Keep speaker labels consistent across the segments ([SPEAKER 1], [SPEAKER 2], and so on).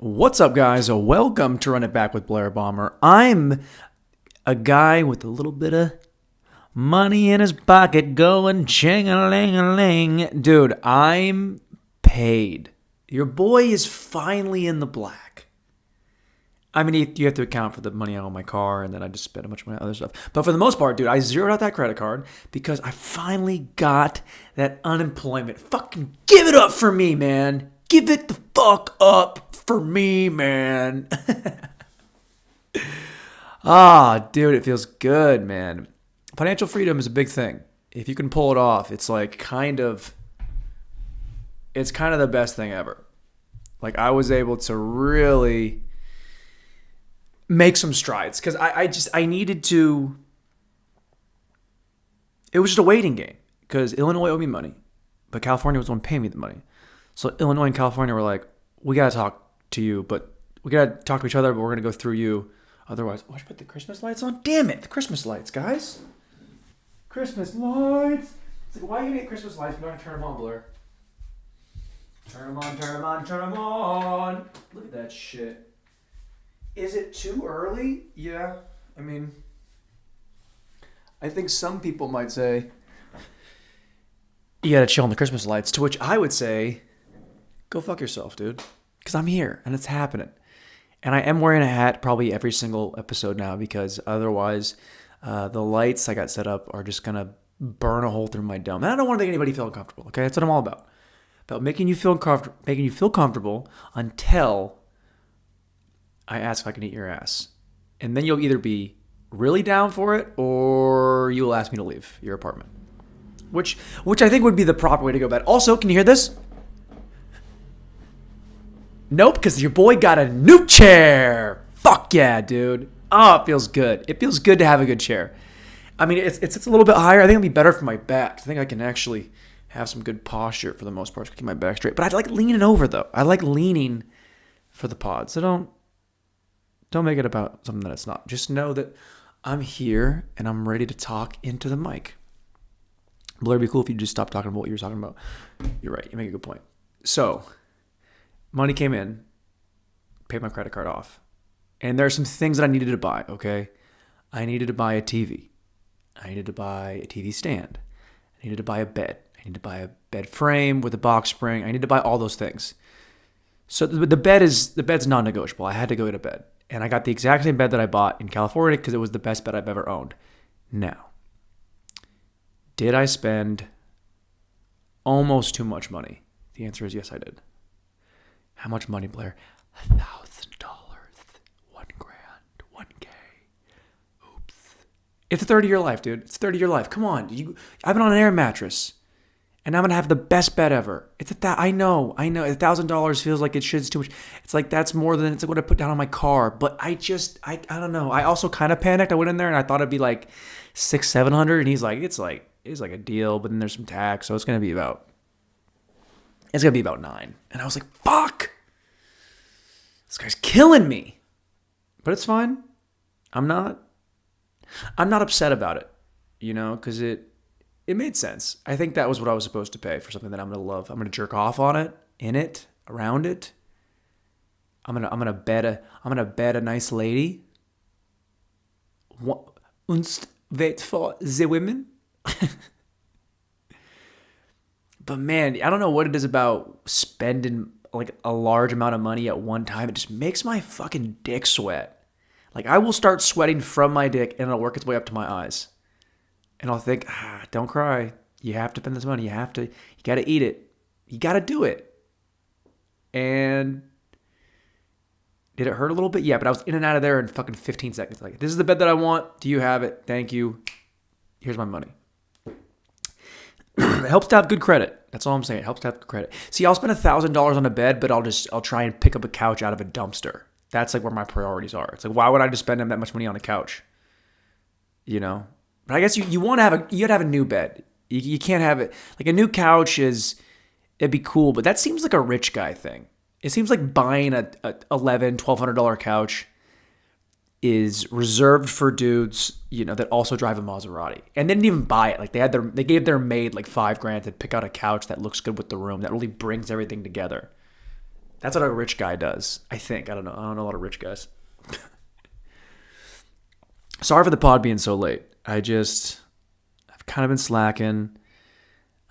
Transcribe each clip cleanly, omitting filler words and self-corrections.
[SPEAKER 1] What's up, guys? Welcome to Run It Back with Blair Bomber. I'm a guy with a little bit of money in his pocket going ching-a-ling-a-ling. Dude, I'm paid. Your boy is finally in the black. I mean, you have to account for the money I owe my car, and then I just spent a bunch of money on other stuff. But for the most part, dude, I zeroed out that credit card because I finally got that unemployment. Fucking give it up for me, man. Give it the fuck up for me, man. Dude, it feels good, man. Financial freedom is a big thing. If you can pull it off, it's kind of the best thing ever. Like, I was able to really make some strides because I needed to. It was just a waiting game because Illinois owed me money, but California was the one paying me the money. So Illinois and California were like, we got to talk to you, but we got to talk to each other, but we're going to go through you. Otherwise, I should put the Christmas lights on. Damn it, the Christmas lights, guys. Christmas lights. It's like, why are you get Christmas lights? We're not going to turn them on, Blair. Turn them on, turn them on, turn them on. Look at that shit. Is it too early? Yeah. I mean, I think some people might say, you got to chill on the Christmas lights, to which I would say, go fuck yourself, dude. Because I'm here and it's happening. And I am wearing a hat probably every single episode now because otherwise the lights I got set up are just going to burn a hole through my dome. And I don't want to make anybody feel uncomfortable, okay? That's what I'm all about. About making you feel comfortable until I ask if I can eat your ass. And then you'll either be really down for it or you'll ask me to leave your apartment. Which I think would be the proper way to go about it. Also, can you hear this? Nope, because your boy got a new chair. Fuck yeah, dude. Oh, it feels good. It feels good to have a good chair. I mean, it's a little bit higher. I think it'll be better for my back. I think I can actually have some good posture for the most part to keep my back straight. But I like leaning over, though. I like leaning for the pod. So don't make it about something that it's not. Just know that I'm here and I'm ready to talk into the mic. Blair, it'd be cool if you just stopped talking about what you were talking about. You're right. You make a good point. So, money came in, paid my credit card off. And there are some things that I needed to buy, okay? I needed to buy a TV. I needed to buy a TV stand. I needed to buy a bed. I needed to buy a bed frame with a box spring. I needed to buy all those things. So the bed's non-negotiable. I had to go to bed. And I got the exact same bed that I bought in California because it was the best bed I've ever owned. Now, did I spend almost too much money? The answer is yes, I did. How much money, Blair? $1,000, $1,000, $1K. Oops. It's a 30-year life, dude. It's a 30-year life. Come on. I've been on an air mattress, and I'm gonna have the best bed ever. I know. $1,000 feels like it's too much. It's like that's more than it's like what I put down on my car. But I don't know. I also kind of panicked. I went in there and I thought it'd be like $600-$700, and he's like, it's like a deal, but then there's some tax, so it's gonna be about $9. And I was like, fuck! This guy's killing me. But it's fine. I'm not upset about it, because it made sense. I think that was what I was supposed to pay for something that I'm gonna love. I'm gonna jerk off on it, in it, around it. I'm gonna bed a nice lady. Und wait for the women. But man, I don't know what it is about spending like a large amount of money at one time. It just makes my fucking dick sweat. Like I will start sweating from my dick and it'll work its way up to my eyes. And I'll think, don't cry. You have to spend this money. You got to eat it. You got to do it. And did it hurt a little bit? Yeah, but I was in and out of there in fucking 15 seconds. Like, this is the bed that I want. Do you have it? Thank you. Here's my money. It helps to have good credit. That's all I'm saying. It helps to have good credit. See, I'll spend $1,000 on a bed, but I'll try and pick up a couch out of a dumpster. That's like where my priorities are. It's like, why would I just spend that much money on a couch? But I guess you want to you gotta have a new bed. You can't have it like a new couch it'd be cool, but that seems like a rich guy thing. It seems like buying a $1,200 couch is reserved for dudes, that also drive a Maserati and they didn't even buy it. Like they gave their maid like $5,000 to pick out a couch that looks good with the room that really brings everything together. That's what a rich guy does, I think. I don't know. I don't know a lot of rich guys. Sorry for the pod being so late. I've kind of been slacking.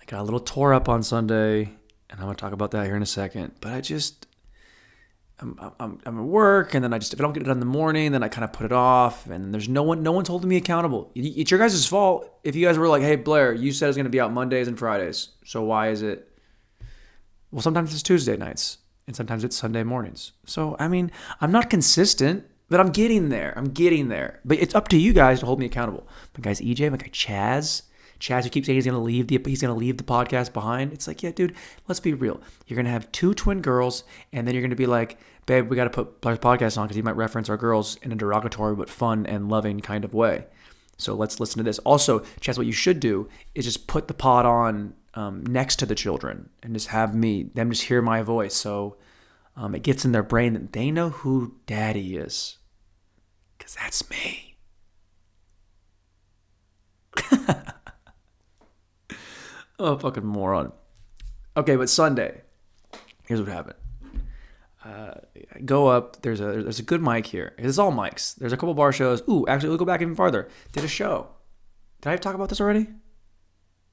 [SPEAKER 1] I got a little tore up on Sunday, and I'm going to talk about that here in a second. But I'm at work, and then if I don't get it done in the morning, then I kind of put it off, and there's no one's holding me accountable. It's your guys' fault if you guys were like, hey, Blair, you said it's going to be out Mondays and Fridays, so why is it? Well, sometimes it's Tuesday nights, and sometimes it's Sunday mornings. So, I mean, I'm not consistent, but I'm getting there. But it's up to you guys to hold me accountable. My guy's EJ, my guy Chaz, who keeps saying he's gonna leave the podcast behind. It's like, yeah, dude, let's be real. You're gonna have 2 twin girls, and then you're gonna be like, babe, we gotta put Blair's podcast on because he might reference our girls in a derogatory but fun and loving kind of way. So let's listen to this. Also, Chaz, what you should do is just put the pod on next to the children and just have them just hear my voice, so it gets in their brain that they know who Daddy is, because that's me. Oh, fucking moron. Okay, but Sunday, here's what happened. Go up. There's a good mic here. It's all mics. There's a couple bar shows. Ooh, actually, we'll go back even farther. Did a show. Did I talk about this already?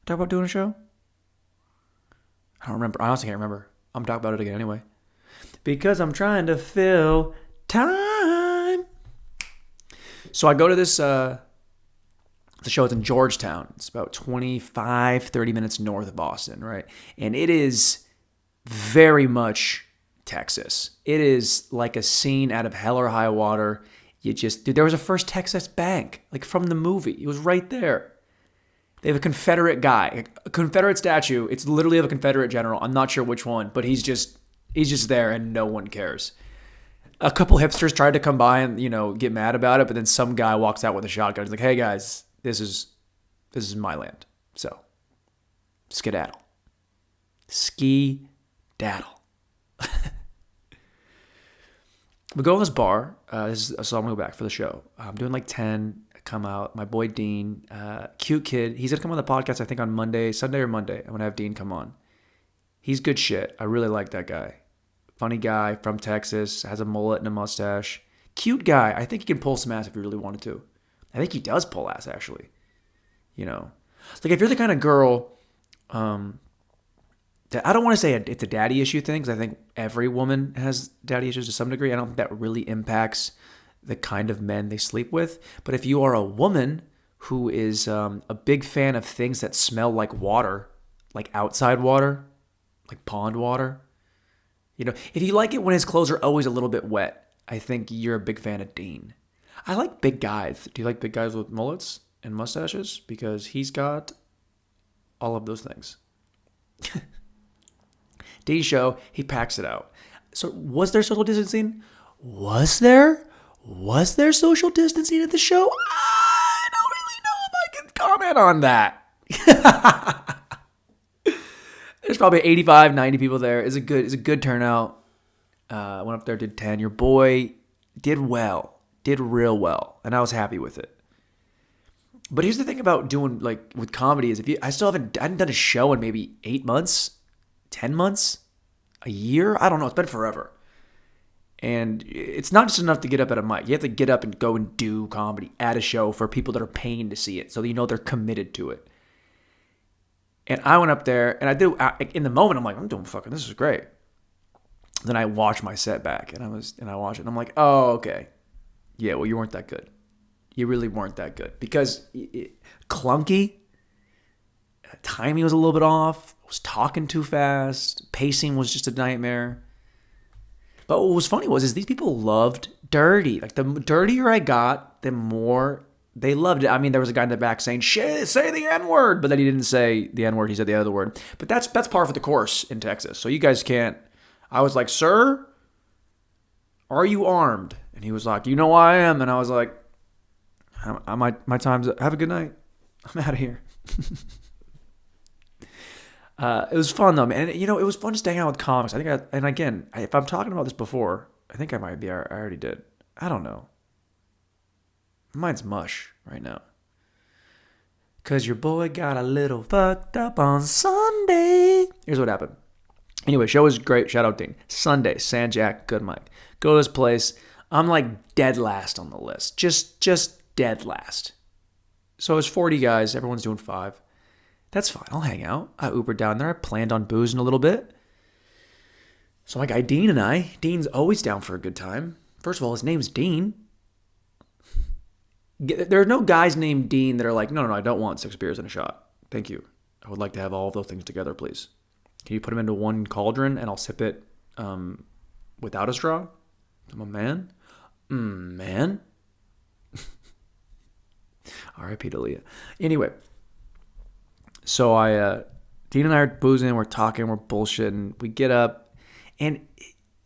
[SPEAKER 1] Talk about doing a show? I don't remember. I honestly can't remember. I'm talking about it again anyway. Because I'm trying to fill time. So I go to this... the show is in Georgetown. It's about 30 minutes north of Boston, right? And it is very much Texas. It is like a scene out of Hell or High Water. Dude, there was a First Texas Bank, like from the movie. It was right there. They have a Confederate guy, a Confederate statue. It's literally of a Confederate general. I'm not sure which one, but he's just there and no one cares. A couple hipsters tried to come by and, get mad about it, but then some guy walks out with a shotgun. He's like, hey guys, this is my land. So, skedaddle. Ski-daddle. We go to this bar. So I'm going to go back for the show. I'm doing like 10. I come out. My boy Dean, cute kid. He's going to come on the podcast, I think, on Sunday or Monday. I'm going to have Dean come on. He's good shit. I really like that guy. Funny guy from Texas. Has a mullet and a mustache. Cute guy. I think he can pull some ass if he really wanted to. I think he does pull ass, actually. Like if you're the kind of girl, that I don't want to say it's a daddy issue thing, because I think every woman has daddy issues to some degree. I don't think that really impacts the kind of men they sleep with. But if you are a woman who is a big fan of things that smell like water, like outside water, like pond water, if you like it when his clothes are always a little bit wet, I think you're a big fan of Dean. I like big guys. Do you like big guys with mullets and mustaches? Because he's got all of those things. Dean's show, he packs it out. So was there social distancing? Was there social distancing at the show? I don't really know if I can comment on that. There's probably 85, 90 people there. It's a good turnout. I went up there, did 10. Your boy did real well, and I was happy with it. But here's the thing about doing with comedy is I hadn't done a show in maybe 8 months, 10 months, a year. I don't know. It's been forever. And it's not just enough to get up at a mic. You have to get up and go and do comedy at a show for people that are paying to see it, so they're committed to it. And I went up there, and in the moment, I'm like, I'm doing this is great. Then I watched my set back, and I watched it, and I'm like, oh, okay. Yeah, well, you weren't that good. You really weren't that good. Because clunky, timing was a little bit off, I was talking too fast, pacing was just a nightmare. But what was funny is these people loved dirty. Like, the dirtier I got, the more they loved it. I mean, there was a guy in the back saying, say the N-word, but then he didn't say the N-word, he said the other word. But that's par for the course in Texas. So you guys can't. I was like, sir, are you armed? And he was like, you know I am. And I was like, my time's up. Have a good night. I'm out of here. It was fun though, man. And, it was fun just hanging out with comics. I think, if I'm talking about this before, I think I might be. I already did. I don't know. Mine's mush right now. Cause your boy got a little fucked up on Sunday. Here's what happened. Anyway, show was great. Shout out Dean. Sunday, San Jack, good mic. Go to this place. I'm like dead last on the list. Just dead last. So it's 40 guys. Everyone's doing 5. That's fine. I'll hang out. I Ubered down there. I planned on boozing a little bit. So my guy Dean and Dean's always down for a good time. First of all, his name's Dean. There are no guys named Dean that are like, no, I don't want 6 beers and a shot. Thank you. I would like to have all of those things together, please. Can you put them into one cauldron and I'll sip it without a straw? I'm a man. Man. R.I.P. to Leah. Anyway, so Dean and I are boozing, we're talking, we're bullshitting. We get up, and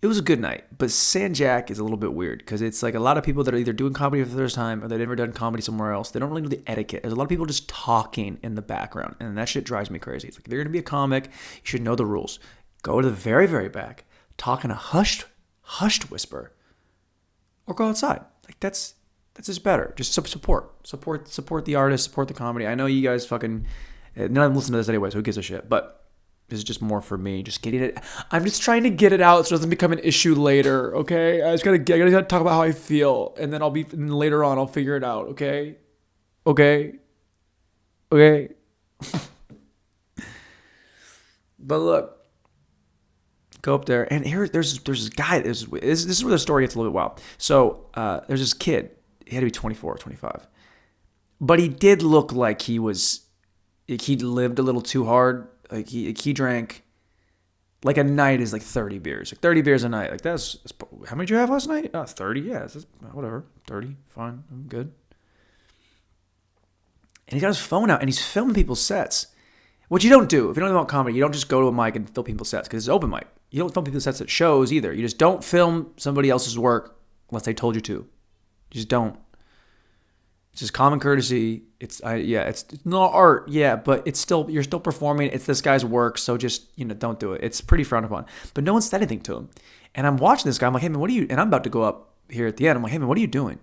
[SPEAKER 1] it was a good night. But San Jack is a little bit weird because it's like a lot of people that are either doing comedy for the first time or they've never done comedy somewhere else. They don't really know the etiquette. There's a lot of people just talking in the background, and that shit drives me crazy. It's like, if you're going to be a comic, you should know the rules. Go to the very, very back, talk in a hushed whisper, or go outside. Like, that's just better. Just support the artist, support the comedy. I know you guys fucking none of them listen to this anyway, so who gives a shit? But this is just more for me. Just getting it. I'm just trying to get it out so it doesn't become an issue later. Okay, I gotta talk about how I feel, and then later on I'll figure it out. Okay. But look, go up there, and there's this guy. This is where the story gets a little bit wild. So there's this kid. He had to be 24 or 25. But he did look like he lived a little too hard. Like he drank, like a night is like 30 beers. Like 30 beers a night. Like that's how many did you have last night? 30, yeah. Whatever. 30, fine. I'm good. And he got his phone out and he's filming people's sets. What you don't do, if you don't know about comedy, you don't just go to a mic and film people's sets because it's open mic. You don't film people's sets at shows either. You just don't film somebody else's work unless they told you to. You just don't. It's just common courtesy. It's not art, but you're still performing. It's this guy's work, so just don't do it. It's pretty frowned upon. But no one said anything to him. And I'm watching this guy. I'm like, hey man, what are you? And I'm about to go up here at the end. I'm like, hey man, what are you doing?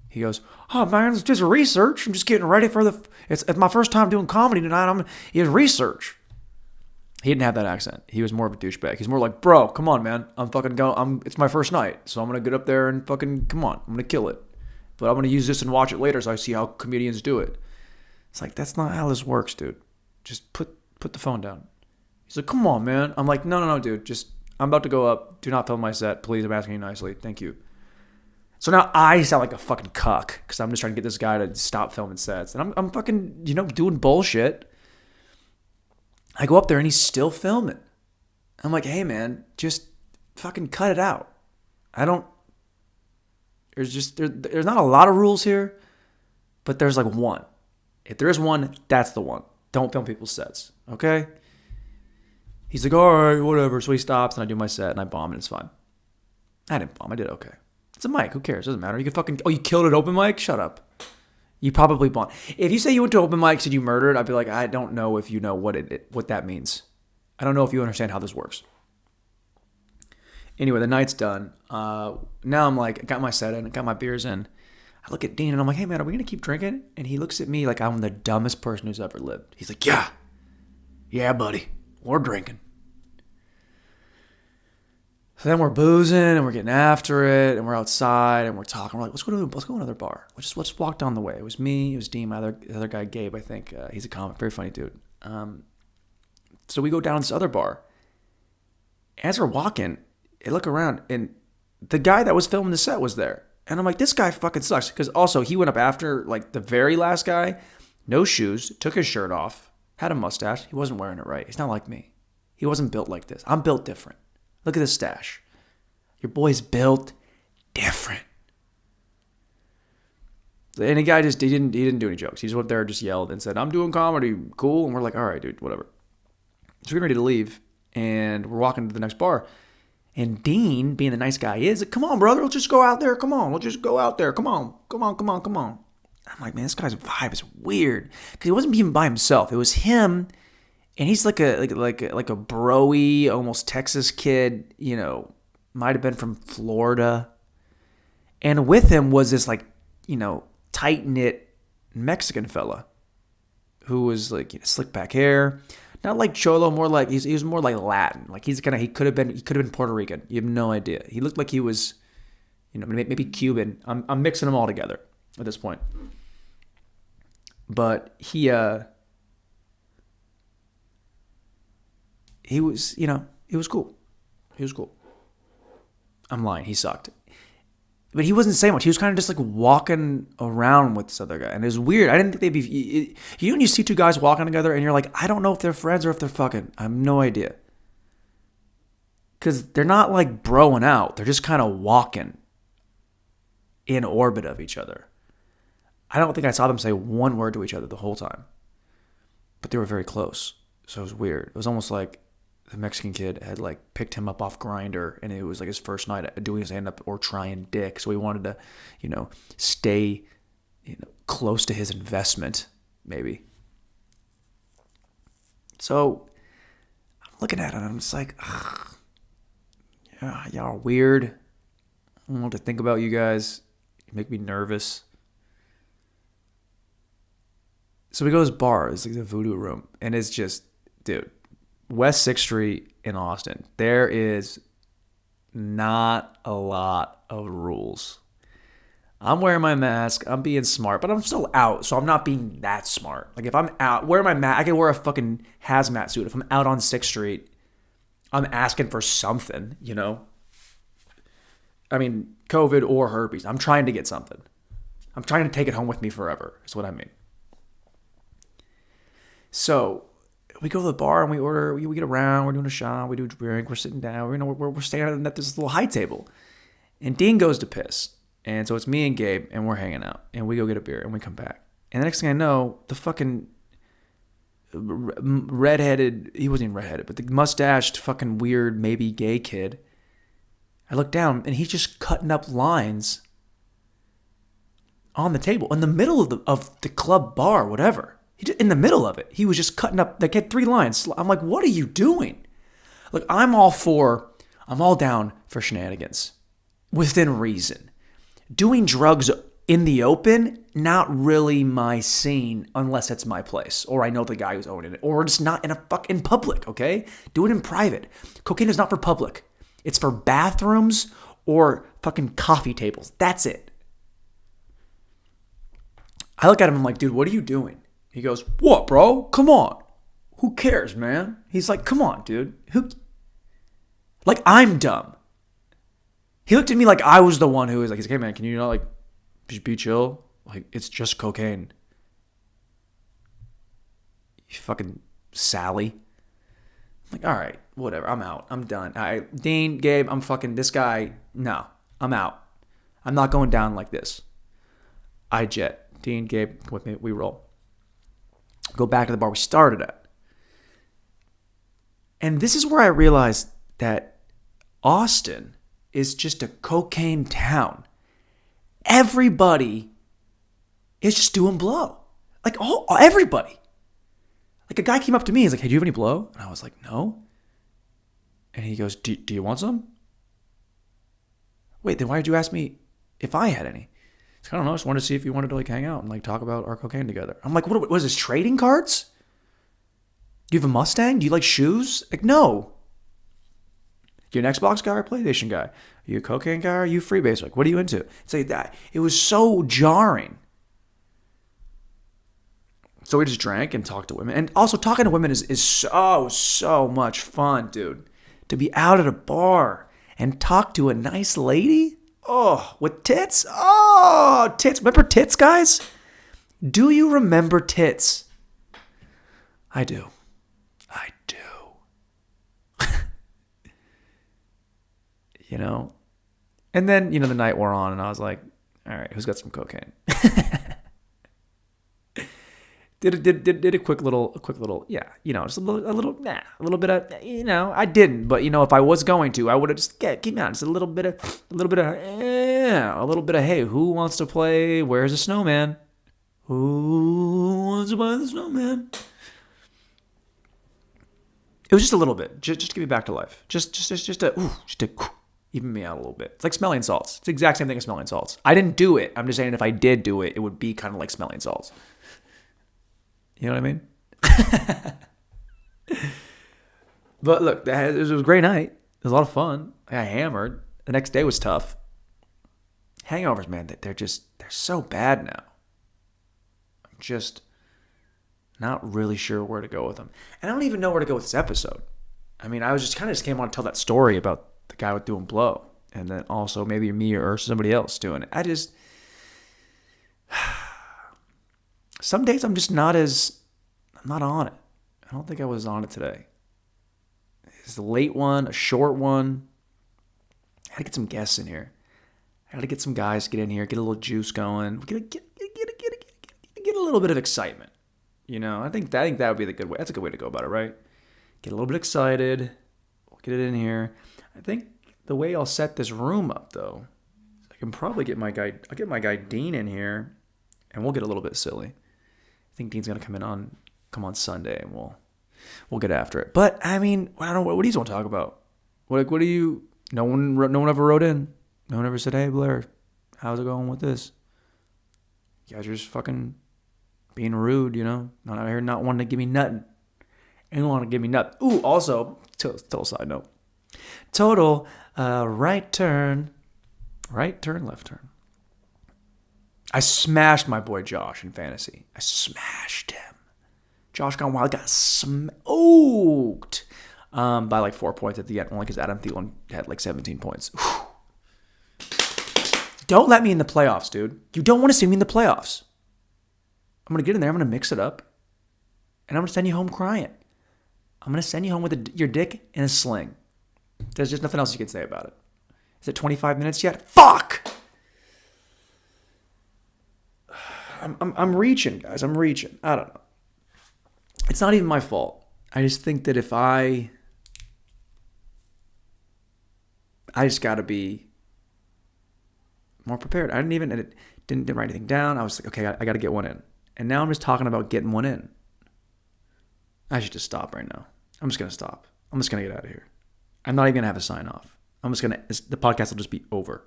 [SPEAKER 1] He goes, oh man, it's just research. I'm just getting ready for it's my first time doing comedy tonight. It's research. He didn't have that accent. He was more of a douchebag. He's more like, bro, come on, man. I'm fucking going. It's my first night, so I'm gonna get up there and fucking come on. I'm gonna kill it. But I'm going to use this and watch it later so I see how comedians do it. It's like, that's not how this works, dude. Just put the phone down. He's like, come on, man. I'm like, no, dude. I'm about to go up. Do not film my set. Please, I'm asking you nicely. Thank you. So now I sound like a fucking cuck because I'm just trying to get this guy to stop filming sets. And I'm fucking, doing bullshit. I go up there and he's still filming. I'm like, hey, man, just fucking cut it out. There's not a lot of rules here, but there's like one. If there is one, that's the one. Don't film people's sets, okay? He's like, all right, whatever. So he stops and I do my set and I bomb and it's fine. I didn't bomb. I did okay. It's a mic. Who cares? Doesn't matter. You can fucking... Oh, you killed an open mic? Shut up. You probably bombed. If you say you went to open mics and you murdered, I'd be like, I don't know if you know what that means. I don't know if you understand how this works. Anyway, the night's done. Now I'm like, I got my set in, I got my beers in. I look at Dean and I'm like, hey man, are we going to keep drinking? And he looks at me like I'm the dumbest person who's ever lived. He's like, yeah, buddy, we're drinking. So then we're boozing and we're getting after it and we're outside and we're talking. We're like, let's go to another bar. Let's just walk down the way. It was me, it was Dean, my other guy, Gabe, I think. He's a comic, very funny dude. So we go down to this other bar. As we're walking, I look around and the guy that was filming the set was there. And I'm like, this guy fucking sucks. Because also he went up after like the very last guy, no shoes, took his shirt off, had a mustache. He wasn't wearing it right. He's not like me. He wasn't built like this. I'm built different. Look at this stash. Your boy's built different. And the guy he didn't do any jokes. He just went there and just yelled and said, I'm doing comedy. Cool. And we're like, all right, dude, whatever. So we're getting ready to leave. And we're walking to the next bar. And Dean, being the nice guy he is, like, come on, brother, let's just go out there. Come on, let's just go out there. Come on. I'm like, man, this guy's vibe is weird. Because he wasn't even by himself. It was him, and he's like a bro-y, almost Texas kid, might have been from Florida. And with him was this like, tight-knit Mexican fella who was like, slick back hair, Not like Cholo, more like he was more like Latin. Like he could have been Puerto Rican. You have no idea. He looked like he was, maybe Cuban. I'm mixing them all together at this point. But he was, he was cool. He was cool. I'm lying. He sucked. But he wasn't saying much. He was kind of just like walking around with this other guy. And it was weird. I didn't think they'd be... when you see two guys walking together and you're like, I don't know if they're friends or if they're fucking. I have no idea. Because they're not like broing out. They're just kind of walking in orbit of each other. I don't think I saw them say one word to each other the whole time. But they were very close. So it was weird. It was almost like the Mexican kid had like picked him up off Grindr, and it was like his first night at doing stand up or trying dick. So he wanted to, stay, close to his investment, maybe. So I'm looking at it and I'm just like, yeah, y'all are weird. I don't know what to think about you guys. You make me nervous. So we go to this bar. It's like the Voodoo Room, and it's just, dude, West 6th Street in Austin, there is not a lot of rules. I'm wearing my mask. I'm being smart, but I'm still out, so I'm not being that smart. Like, if I'm out, wearing my mask, I can wear a fucking hazmat suit. If I'm out on 6th Street, I'm asking for something, I mean, COVID or herpes. I'm trying to get something. I'm trying to take it home with me forever, is what I mean. So we go to the bar and we order, we get around, we're doing a shot, we do a drink, we're sitting down, we're standing at this little high table. And Dean goes to piss. And so it's me and Gabe, and we're hanging out. And we go get a beer, and we come back. And the next thing I know, the fucking redheaded, he wasn't even redheaded, but the mustached fucking weird, maybe gay kid, I look down, and he's just cutting up lines on the table, in the middle of the club bar, whatever. In the middle of it, he was just cutting up. Like, he had 3 lines. I'm like, what are you doing? Look, I'm all down for shenanigans within reason. Doing drugs in the open, not really my scene unless it's my place or I know the guy who's owning it, or it's not in public. Okay, do it in private. Cocaine is not for public. It's for bathrooms or fucking coffee tables. That's it. I look at him. I'm like, dude, what are you doing? He goes, what, bro? Come on. Who cares, man? He's like, come on, dude. Like, I'm dumb. He looked at me like I was the one who was like, he's like, hey, man, can you not, like, be chill? Like, it's just cocaine. You fucking Sally. I'm like, all right, whatever. I'm out. I'm done. All right, Dean, Gabe, I'm fucking this guy. No, I'm out. I'm not going down like this. I jet. Dean, Gabe, with me. We roll. Go back to the bar we started at. And this is where I realized that Austin is just a cocaine town. Everybody is just doing blow. Like, everybody. Like, a guy came up to me. He's like, hey, do you have any blow? And I was like, no. And he goes, do you want some? Wait, then why did you ask me if I had any? I don't know. I just wanted to see if you wanted to, like, hang out and, like, talk about our cocaine together. I'm like, what is this, trading cards? Do you have a Mustang? Do you like shoes? Like, no. You an Xbox guy or a PlayStation guy? Are you a cocaine guy or are you freebase? Like, what are you into? It's like that. It was so jarring. So we just drank and talked to women. And also, talking to women is so much fun, dude. To be out at a bar and talk to a nice lady. Oh, with tits? Oh, tits. Remember tits, guys? Do you remember tits? I do. And then, the night wore on and I was like, all right, who's got some cocaine? Did a quick little, yeah, just a little bit of, I didn't, but if I was going to, I would have just keep out just a little bit of, hey, who wants to play Where's the Snowman? Who wants to play the snowman? It was just a little bit, just to get me back to life, just to even me out a little bit. It's like smelling salts. It's the exact same thing as smelling salts. I didn't do it. I'm just saying if I did do it, it would be kind of like smelling salts. You know what I mean? But look, it was a great night. It was a lot of fun. I got hammered. The next day was tough. Hangovers, man, they're so bad now. I'm just not really sure where to go with them. And I don't even know where to go with this episode. I mean, I was just came on to tell that story about the guy with doing blow. And then also maybe me or somebody else doing it. Some days I'm not on it. I don't think I was on it today. It's a late one, a short one. I gotta get some guests in here. I gotta get some guys to get in here, get a little juice going. We gotta get a little bit of excitement. You know, I think that would be the good way. That's a good way to go about it, right? Get a little bit excited. We'll get it in here. I think the way I'll set this room up, though, I can probably get my guy Dean in here, and we'll get a little bit silly. I think Dean's gonna come on Sunday, and we'll get after it. But I mean, I don't know. What do you want to talk about? What do you? No one ever wrote in. No one ever said, "Hey, Blair, how's it going with this?" You guys are just fucking being rude, you know. Not out here, not wanting to give me nothing. Ain't want to give me nothing. Ooh, also, total side note. Total right turn, left turn. I smashed my boy Josh in fantasy. I smashed him. Josh Gone Wild got smoked by like 4 points at the end, only because Adam Thielen had like 17 points. Whew. Don't let me in the playoffs, dude. You don't want to see me in the playoffs. I'm going to get in there. I'm going to mix it up. And I'm going to send you home crying. I'm going to send you home with your dick in a sling. There's just nothing else you can say about it. Is it 25 minutes yet? Fuck! I'm reaching, guys. I'm reaching. I don't know. It's not even my fault. I just think that if I just got to be more prepared. I didn't write anything down. I was like, okay, I got to get one in. And now I'm just talking about getting one in. I should just stop right now. I'm just going to stop. I'm just going to get out of here. I'm not even going to have a sign off. The podcast will just be over.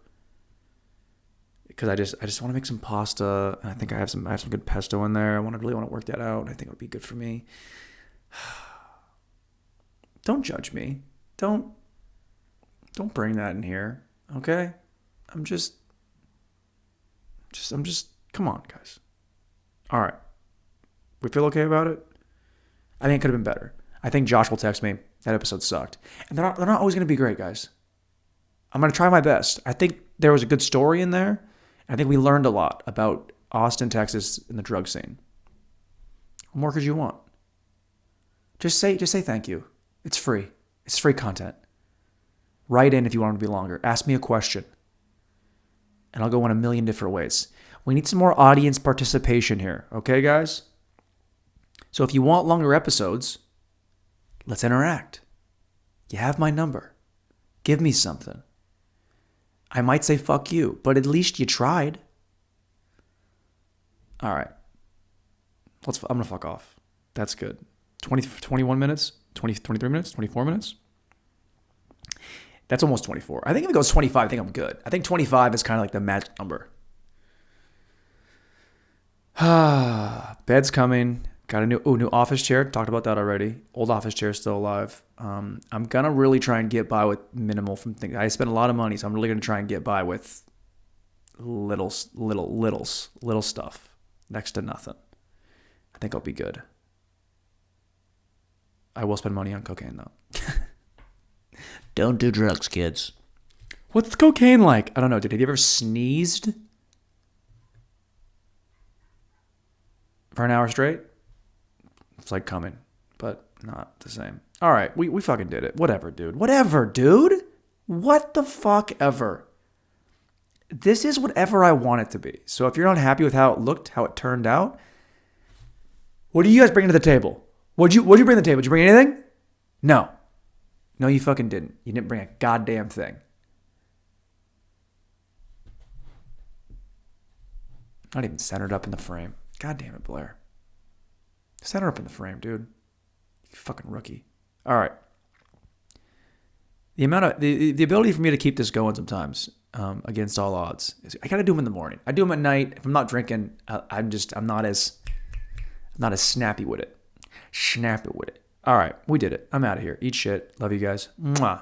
[SPEAKER 1] Because I just want to make some pasta. And I think I have some good pesto in there. I really want to work that out. I think it would be good for me. Don't judge me. Don't bring that in here. Okay? I'm just, come on, guys. All right. We feel okay about it? I think it could have been better. I think Josh will text me. That episode sucked. And they're not always going to be great, guys. I'm going to try my best. I think there was a good story in there. I think we learned a lot about Austin, Texas, and the drug scene. What more could you want? Just say thank you. It's free. It's free content. Write in if you want it to be longer. Ask me a question. And I'll go in a million different ways. We need some more audience participation here. Okay, guys? So if you want longer episodes, let's interact. You have my number. Give me something. I might say fuck you, but at least you tried. All right. I'm going to fuck off. That's good. 21 minutes? 23 minutes? 24 minutes? That's almost 24. I think if it goes 25, I think I'm good. I think 25 is kind of like the magic number. Bed's coming. Got a new office chair. Talked about that already. Old office chair is still alive. I'm going to really try and get by with minimal from things. I spent a lot of money, so I'm really going to try and get by with little stuff. Next to nothing. I think I'll be good. I will spend money on cocaine, though. Don't do drugs, kids. What's cocaine like? I don't know, dude. Have you ever sneezed for an hour straight? It's like coming, but not the same. All right, we fucking did it. Whatever, dude. What the fuck ever. This is whatever I want it to be. So if you're not happy with how it looked, how it turned out, what do you guys bring to the table? What'd you bring to the table? Did you bring anything? No. No, you fucking didn't. You didn't bring a goddamn thing. Not even centered up in the frame. God damn it, Blair. Center up in the frame, dude. You fucking rookie. All right. The ability for me to keep this going sometimes against all odds is I got to do them in the morning. I do them at night. If I'm not drinking, I'm not as snappy with it. All right, we did it. I'm out of here. Eat shit. Love you guys. Mwah.